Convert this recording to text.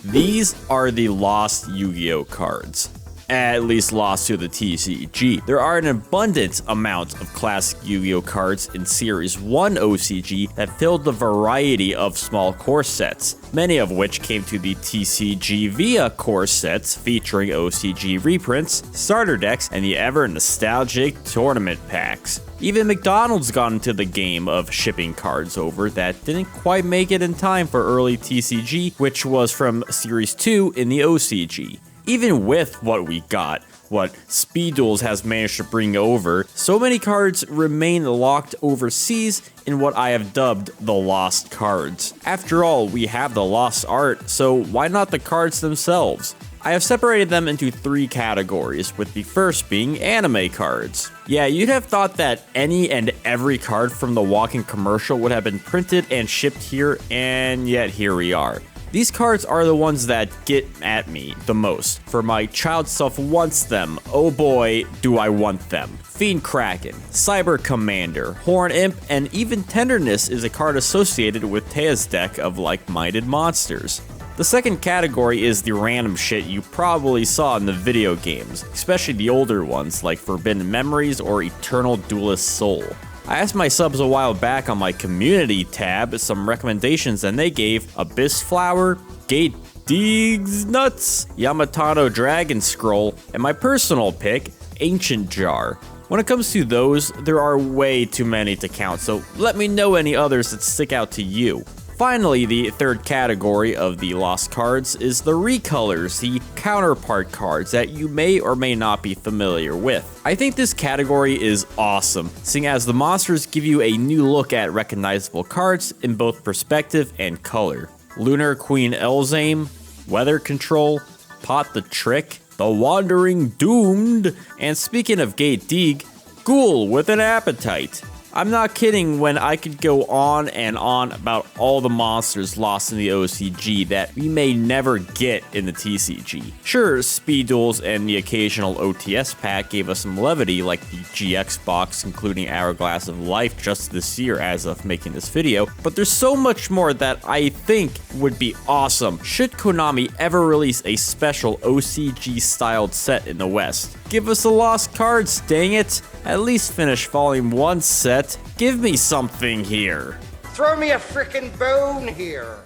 These are the lost Yu-Gi-Oh cards. At least lost to the TCG. There are an abundant amount of classic Yu-Gi-Oh cards in Series 1 OCG that filled the variety of small core sets, many of which came to the TCG via core sets featuring OCG reprints, starter decks, and the ever nostalgic tournament packs. Even McDonald's got into the game of shipping cards over that didn't quite make it in time for early TCG, which was from Series 2 in the OCG. Even with what we got, what Speed Duels has managed to bring over, so many cards remain locked overseas in what I have dubbed the lost cards. After all, we have the lost art, so why not the cards themselves? I have separated them into 3 categories, with the first being anime cards. Yeah, you'd have thought that any and every card from the walking commercial would have been printed and shipped here, and yet here we are. These cards are the ones that get at me the most, for my child self wants them, oh boy do I want them. Fiend Kraken, Cyber Commander, Horn Imp, and even Tenderness is a card associated with Tea's deck of like-minded monsters. The second category is the random shit you probably saw in the video games, especially the older ones like Forbidden Memories or Eternal Duelist Soul. I asked my subs a while back on my community tab some recommendations and they gave Abyss Flower, Gate Diggs Nuts, Yamato Dragon Scroll, and my personal pick, Ancient Jar. When it comes to those, there are way too many to count, so let me know any others that stick out to you. Finally, the third category of the lost cards is the recolors, the counterpart cards that you may or may not be familiar with. I think this category is awesome, seeing as the monsters give you a new look at recognizable cards in both perspective and color. Lunar Queen Elzame, Weather Control, Pot the Trick, The Wandering Doomed, and speaking of Gate Dig, Ghoul with an Appetite. I'm not kidding when I could go on and on about all the monsters lost in the OCG that we may never get in the TCG. Sure, Speed Duels and the occasional OTS pack gave us some levity like the GX box including Hourglass of Life just this year as of making this video, but there's so much more that I think would be awesome should Konami ever release a special OCG styled set in the West. Give us the lost cards, dang it! At least finish Volume 1 set. Give me something here. Throw me a frickin' bone here.